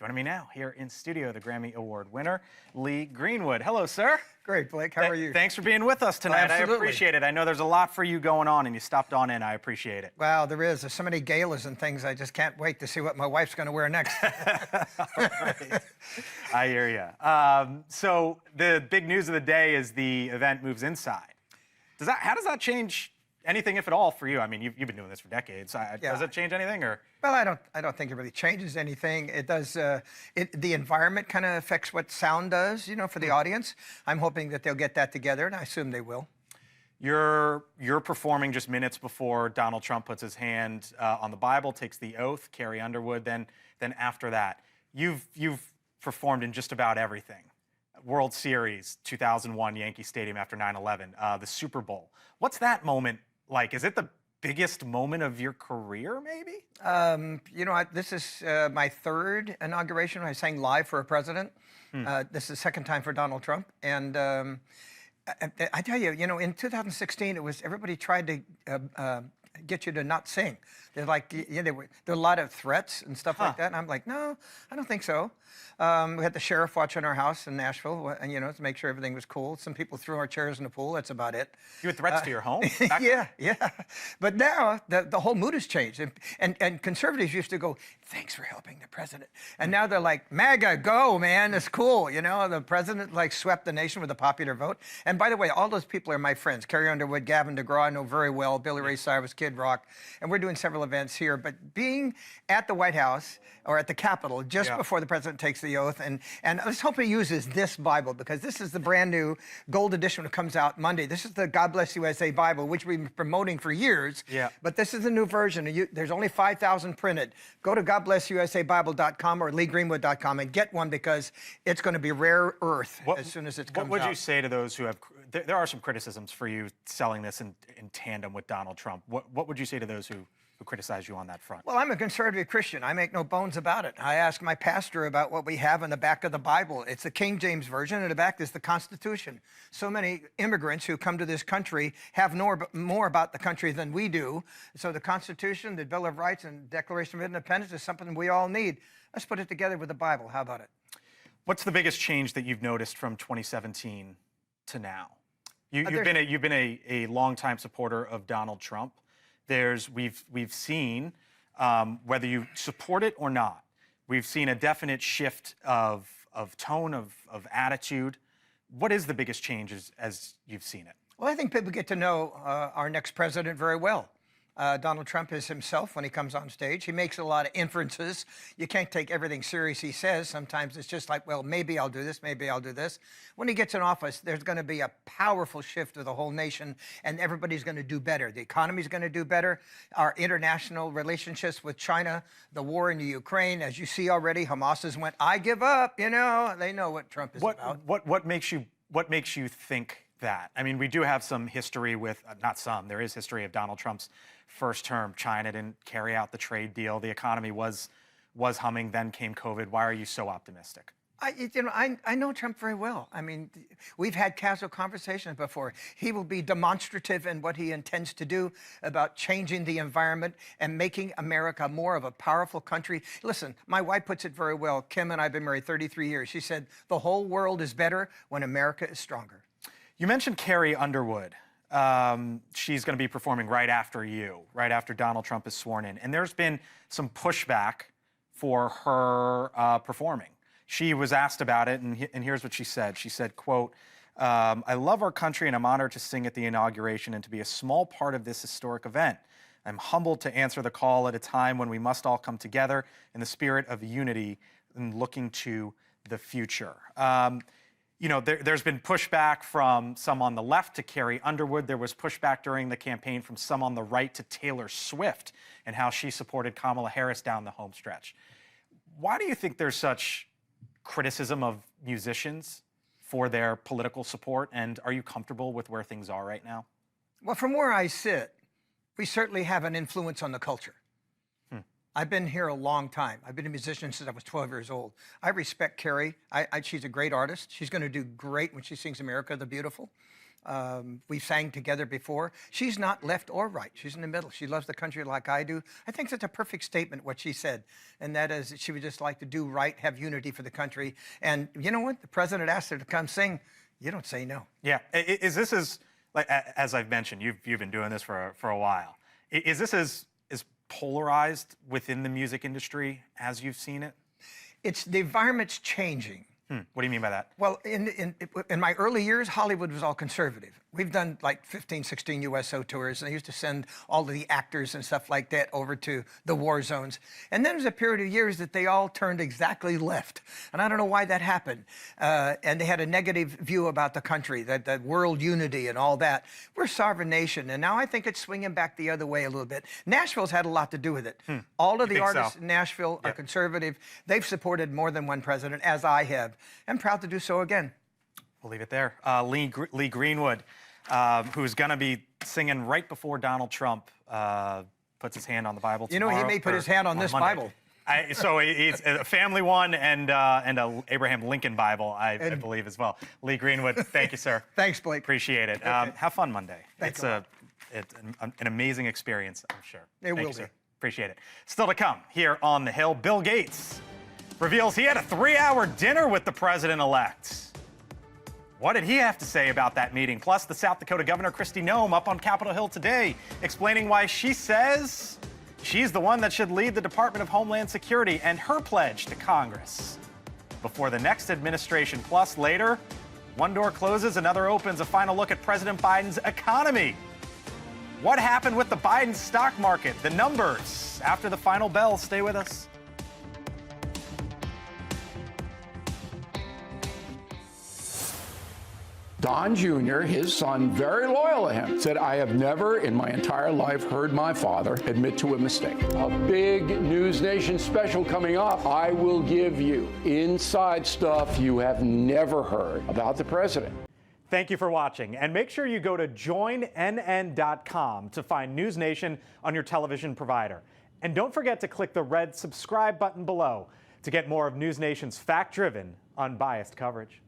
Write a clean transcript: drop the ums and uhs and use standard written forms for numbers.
Joining me now here in studio, the Grammy Award winner, Lee Greenwood. Hello, sir. Great, Blake. How are you? Thanks for being with us tonight. Absolutely. I appreciate it. I know there's a lot for you going on, and you stopped on in. I appreciate it. Wow, there is. There's so many galas and things. I just can't wait to see what my wife's going to wear next. Right. I hear you. So the big news of the day is the event moves inside. How does that change anything, if at all, for you? I mean, you've been doing this for decades. Does it change anything, or? Well, I don't think it really changes anything. It does. The environment kind of affects what sound does, for the audience. I'm hoping that they'll get that together, and I assume they will. You're performing just minutes before Donald Trump puts his hand on the Bible, takes the oath. Carrie Underwood. Then after that, you've performed in just about everything. World Series, 2001, Yankee Stadium after 9/11, the Super Bowl. What's that moment like? Is it the biggest moment of your career, maybe? This is my third inauguration. I sang live for a president. This is the second time for Donald Trump. And I tell you, in 2016, it was everybody tried to get you to not sing. They're like, there were a lot of threats and stuff like that. And I'm like, no, I don't think so. We had the sheriff watching our house in Nashville, and to make sure everything was cool. Some people threw our chairs in the pool. That's about it. You had threats to your home? Yeah. But now the whole mood has changed, and conservatives used to go, "Thanks for helping the president," and now they're like, "MAGA, go, man, it's cool." The president swept the nation with a popular vote. And by the way, all those people are my friends. Carrie Underwood, Gavin DeGraw, I know very well. Billy Ray Cyrus, Kid Rock, and we're doing several events here. But being at the White House or at the Capitol just before the president takes the oath, and let's hope he uses this Bible, because this is the brand new gold edition that comes out Monday. This is the God Bless USA Bible, which we've been promoting for years. Yeah. But this is a new version. There's only 5,000 printed. Go to GodBlessUSABible.com or LeeGreenwood.com and get one, because it's going to be rare earth as soon as it comes out. What would you say to those who have? There are some criticisms for you selling this in tandem with Donald Trump. What would you say to those who criticize you on that front? Well, I'm a conservative Christian. I make no bones about it. I ask my pastor about what we have in the back of the Bible. It's the King James Version, and in the back is the Constitution. So many immigrants who come to this country have more about the country than we do. So the Constitution, the Bill of Rights, and Declaration of Independence is something we all need. Let's put it together with the Bible. How about it? What's the biggest change that you've noticed from 2017 to now? You've been a longtime supporter of Donald Trump. We've seen, whether you support it or not, we've seen a definite shift of tone, of attitude. What is the biggest change as you've seen it? Well, I think people get to know our next president very well. Donald Trump is himself when he comes on stage. He makes a lot of inferences. You can't take everything serious he says. Sometimes it's just like, well, maybe I'll do this, maybe I'll do this. When he gets in office, there's going to be a powerful shift of the whole nation, and everybody's going to do better. The economy's going to do better. Our international relationships with China, the war in the Ukraine, as you see already, Hamas has went, I give up, They know what Trump is about. What makes you think that? I mean, we do have some history with, there is history of Donald Trump's first term. China didn't carry out the trade deal. The economy was humming, then came COVID. Why are you so optimistic? I know Trump very well. I mean, we've had casual conversations before. He will be demonstrative in what he intends to do about changing the environment and making America more of a powerful country. Listen, my wife puts it very well. Kim and I have been married 33 years. She said, the whole world is better when America is stronger. You mentioned Carrie Underwood. She's going to be performing right after Donald Trump is sworn in. And there's been some pushback for her performing. She was asked about it, and here's what she said. She said, quote, I love our country, and I'm honored to sing at the inauguration and to be a small part of this historic event. I'm humbled to answer the call at a time when we must all come together in the spirit of unity and looking to the future. There's been pushback from some on the left to Carrie Underwood. There was pushback during the campaign from some on the right to Taylor Swift and how she supported Kamala Harris down the home stretch. Why do you think there's such criticism of musicians for their political support, and are you comfortable with where things are right now? Well, from where I sit, we certainly have an influence on the culture. I've been here a long time. I've been a musician since I was 12 years old. I respect Carrie. She's a great artist. She's going to do great when she sings America the Beautiful. We sang together before. She's not left or right. She's in the middle. She loves the country like I do. I think that's a perfect statement, what she said. And that is that she would just like to do right, have unity for the country. And you know what? The president asked her to come sing. You don't say no. Yeah. Is this like, as I've mentioned, you've been doing this for a while. Is this as polarized within the music industry as you've seen it? The environment's changing. What do you mean by that? Well, in my early years, Hollywood was all conservative. We've done like 15, 16 USO tours, and I used to send all of the actors and stuff like that over to the war zones. And then there was a period of years that they all turned exactly left. And I don't know why that happened. And they had a negative view about the country, that world unity and all that. We're a sovereign nation, and now I think it's swinging back the other way a little bit. Nashville's had a lot to do with it. All of the artists in Nashville are conservative. They've supported more than one president, as I have. I'm proud to do so again. We'll leave it there. Lee Greenwood, who's going to be singing right before Donald Trump puts his hand on the Bible tomorrow. You know, he may put his hand on this Monday. Bible. So it's a family one and a Abraham Lincoln Bible, I believe, as well. Lee Greenwood, thank you, sir. Thanks, Blake. Appreciate it. Have fun Monday. Thanks It's an amazing experience, I'm sure. It will be. Sir. Appreciate it. Still to come here on The Hill, Bill Gates reveals he had a 3-hour dinner with the president-elect. What did he have to say about that meeting? Plus, the South Dakota Governor Kristi Noem up on Capitol Hill today, explaining why she says she's the one that should lead the Department of Homeland Security and her pledge to Congress before the next administration. Plus, later, one door closes, another opens. A final look at President Biden's economy. What happened with the Biden stock market? The numbers after the final bell. Stay with us. Don Jr., his son, very loyal to him, said, I have never in my entire life heard my father admit to a mistake. A big NewsNation special coming up. I will give you inside stuff you have never heard about the president. Thank you for watching, and make sure you go to joinnn.com to find NewsNation on your television provider. And don't forget to click the red subscribe button below to get more of NewsNation's fact-driven, unbiased coverage.